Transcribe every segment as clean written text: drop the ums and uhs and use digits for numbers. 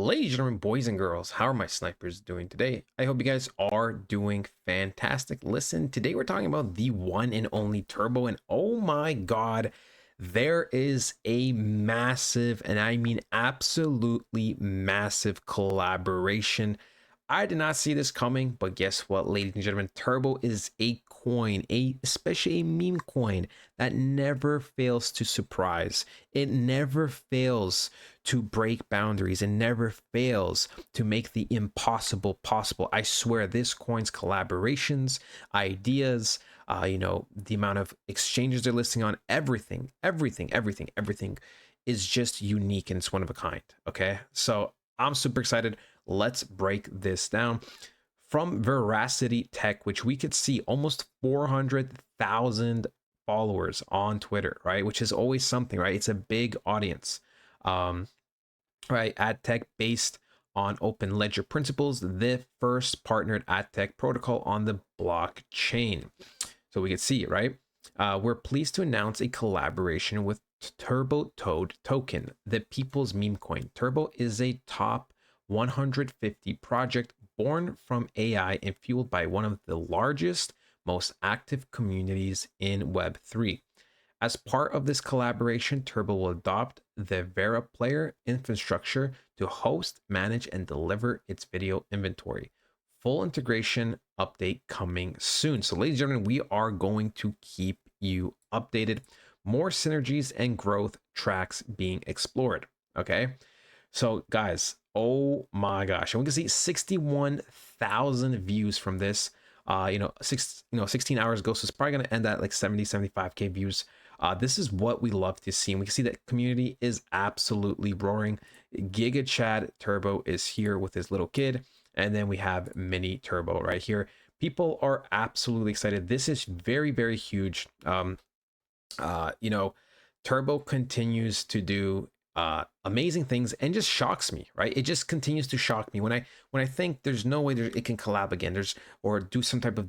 Ladies and gentlemen, boys and girls, how are my snipers doing today? I hope you guys are doing fantastic. Listen, today we're talking about the one and only Turbo, and oh my god, there is a massive, and I mean absolutely massive collaboration. I did not see this coming, but guess what, ladies and gentlemen? Turbo is a coin, especially a meme coin that never fails to surprise. It never fails to break boundaries. It never fails to make the impossible possible. I swear, this coin's collaborations, ideas, the amount of exchanges they're listing on, everything is just unique and it's one of a kind. Okay, so I'm super excited. Let's break this down. From Veracity Tech, which we could see almost 400,000 followers on Twitter, right? Which is always something, right? It's a big audience, right? Ad tech based on open ledger principles, the first partnered ad tech protocol on the blockchain. So we can see it, right? We're pleased to announce a collaboration with Turbo Toad Token, the people's meme coin. Turbo is a top 150 project born from AI and fueled by one of the largest, most active communities in Web3. As part of this collaboration, Turbo will adopt the Vera Player infrastructure to host, manage, and deliver its video inventory. Full integration update coming soon. So, ladies and gentlemen, we are going to keep you updated. More synergies and growth tracks being explored. Okay. So, guys, oh my gosh, and we can see 61,000 views from this. 16 hours ago, so it's probably going to end at like 75k views. This is what we love to see, and we can see that community is absolutely roaring. Giga Chad Turbo is here with his little kid, and then we have Mini Turbo right here. People are absolutely excited. This is very, very huge. Turbo continues to do amazing things and just shocks me, right? It just continues to shock me when I think there's no way it can collab again, or do some type of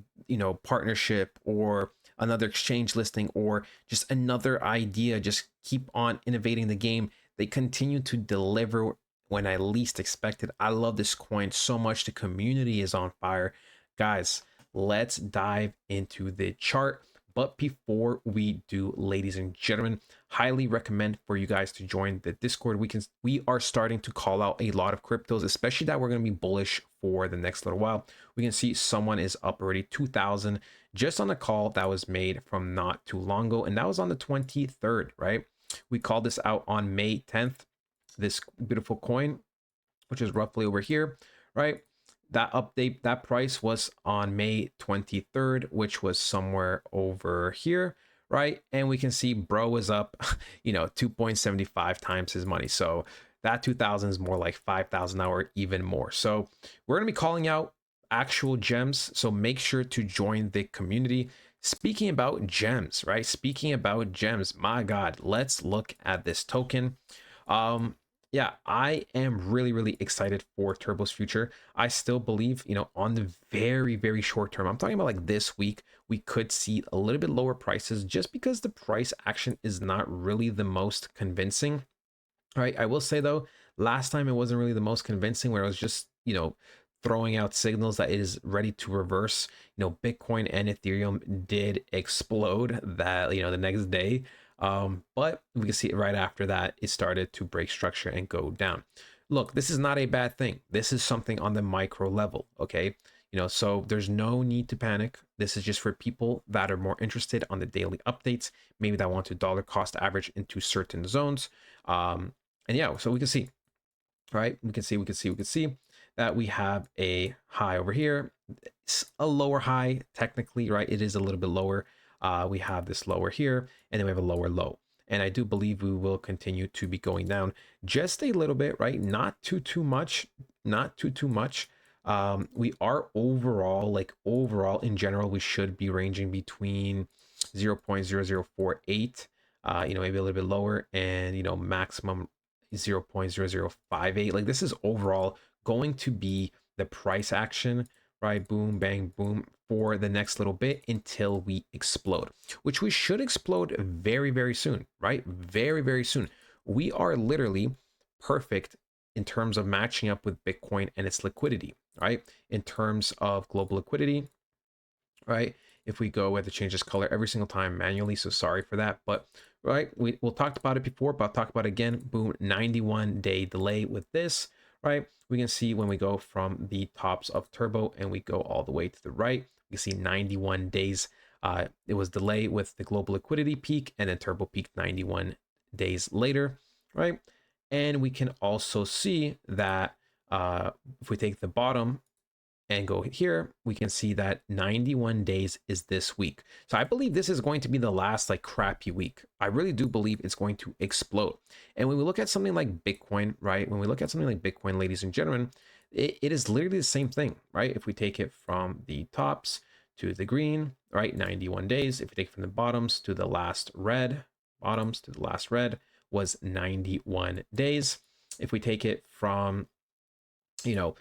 partnership or another exchange listing or just another idea. Just keep on innovating the game. They continue to deliver when I least expected. I love this coin so much. The community is on fire, guys. Let's dive into the chart. But before we do, ladies and gentlemen, highly recommend for you guys to join the Discord. We are starting to call out a lot of cryptos, especially that we're going to be bullish for the next little while. We can see someone is up already 2,000 just on a call that was made from not too long ago, and that was on the 23rd, right? We called this out on May 10th. This beautiful coin, which is roughly over here, right? That update, that price was on May 23rd, which was somewhere over here, right? And we can see bro is up, 2.75 times his money. So that 2,000 is more like 5,000 or even more. So we're going to be calling out actual gems. So make sure to join the community. Speaking about gems, right? Speaking about gems, my God, let's look at this token. Yeah, I am really, really excited for Turbo's future. I still believe, on the very, very short term, I'm talking about like this week, we could see a little bit lower prices just because the price action is not really the most convincing, right? I will say though, last time it wasn't really the most convincing, where it was just, throwing out signals that it is ready to reverse. Bitcoin and Ethereum did explode that, the next day. But we can see it right after that, it started to break structure and go down. Look, this is not a bad thing. This is something on the micro level, okay? So there's no need to panic. This is just for people that are more interested on the daily updates, maybe that want to dollar cost average into certain zones. And yeah, so we can see, right? We can see that we have a high over here. It's a lower high technically, right? It is a little bit lower. We have this lower here, and then we have a lower low. And I do believe we will continue to be going down just a little bit, right? Not too much, not too much. We are overall in general, we should be ranging between 0.0048, maybe a little bit lower, and maximum 0.0058. Like, this is overall going to be the price action, right? Boom, bang, boom, for the next little bit until we explode, which we should explode very, very soon, right? Very, very soon. We are literally perfect in terms of matching up with Bitcoin and its liquidity, right? In terms of global liquidity, right? If we go, we have to change this color every single time manually, so sorry for that. But right, we'll talked about it before, but I'll talk about it again. Boom, 91-day delay with this, right? We can see when we go from the tops of Turbo and we go all the way to the right, you see 91 days. It was delay with the global liquidity peak, and then Turbo peaked 91 days later, right? And we can also see that if we take the bottom and go here, we can see that 91 days is this week. So I believe this is going to be the last like crappy week. I really do believe it's going to explode. And when we look at something like Bitcoin, right? When we look at something like Bitcoin, ladies and gentlemen, it is literally the same thing, right? If we take it from the tops to the green, right? 91 days. If we take it from the bottoms to the last red, bottoms to the last red was 91 days. If we take it from, you know,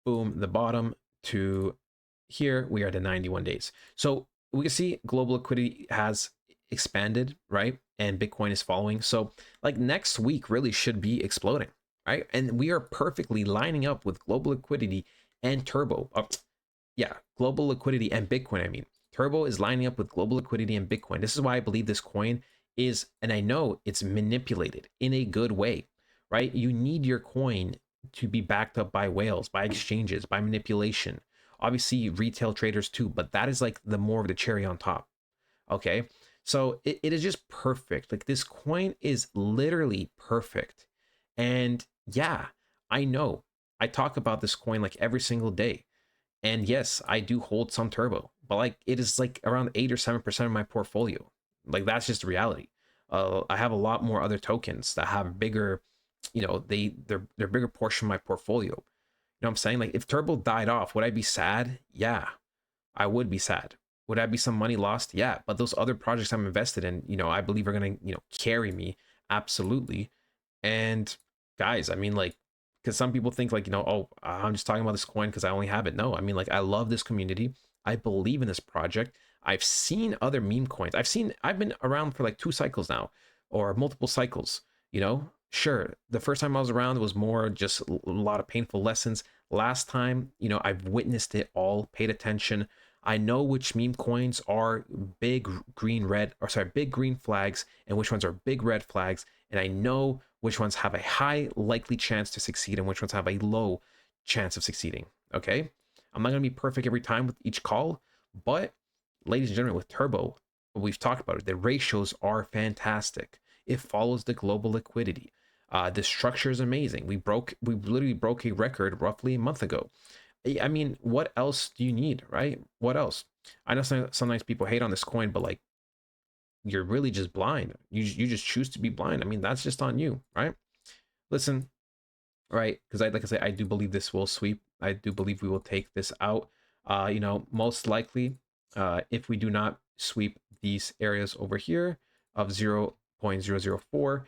boom, the bottom to here, we are to 91 days. So we can see global liquidity has expanded, right? And Bitcoin is following. So like next week really should be exploding, right? And we are perfectly lining up with global liquidity and Turbo. Yeah, global liquidity and Bitcoin. I mean, Turbo is lining up with global liquidity and Bitcoin. This is why I believe this coin is, and I know it's manipulated in a good way, right? You need your coin to be backed up by whales, by exchanges, by manipulation. Obviously, retail traders too, but that is like the more of the cherry on top. Okay. So it is just perfect. Like this coin is literally perfect. And yeah, I know I talk about this coin like every single day. And yes, I do hold some Turbo, but like it is like around 8 or 7% of my portfolio. Like that's just the reality. I have a lot more other tokens that have bigger, they're bigger portion of my portfolio. You know what I'm saying? Like if Turbo died off, would I be sad? Yeah, I would be sad. Would I be some money lost? Yeah, but those other projects I'm invested in, I believe are gonna, carry me absolutely. And guys, I mean, like, because some people think like, oh, I'm just talking about this coin because I only have it. No, I mean, like, I love this community. I believe in this project. I've seen other meme coins. I've been around for like 2 cycles now, or multiple cycles. Sure, the first time I was around, it was more just a lot of painful lessons. Last time, I've witnessed it all, paid attention. I know which meme coins are big green red, or sorry, big green flags, and which ones are big red flags. And I know which ones have a high likely chance to succeed and which ones have a low chance of succeeding. Okay. I'm not going to be perfect every time with each call, but ladies and gentlemen, with Turbo, we've talked about it. The ratios are fantastic. It follows the global liquidity. The structure is amazing. We literally broke a record roughly a month ago. I mean, what else do you need, right? What else? I know sometimes people hate on this coin, but like, you're really just blind. You just choose to be blind. I mean, that's just on you, right? Listen, right? Because like I say, I do believe this will sweep. I do believe we will take this out. Most likely, if we do not sweep these areas over here of 0.004,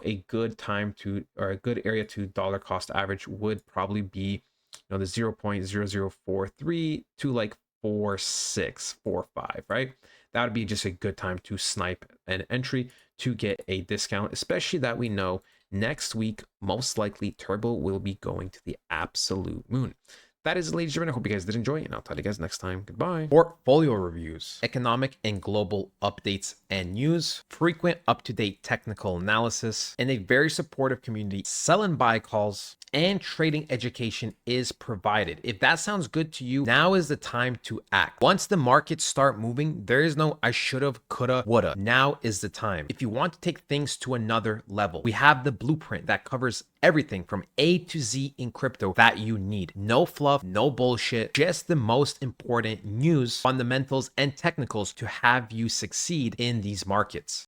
a good time to, or a good area to dollar cost average would probably be, the 0.0043 to like 4645, right? That would be just a good time to snipe an entry to get a discount, especially that we know next week, most likely Turbo will be going to the absolute moon. That is, ladies and gentlemen. I hope you guys did enjoy, and I'll talk to you guys next time. Goodbye. Portfolio reviews, economic and global updates and news, frequent up-to-date technical analysis, and a very supportive community. Sell and buy calls and trading education is provided. If that sounds good to you, now is the time to act. Once the markets start moving, there is no I should've, coulda, woulda. Now is the time. If you want to take things to another level, we have the blueprint that covers everything from A to Z in crypto that you need. No fluff, no bullshit, just the most important news, fundamentals, and technicals to have you succeed in these markets.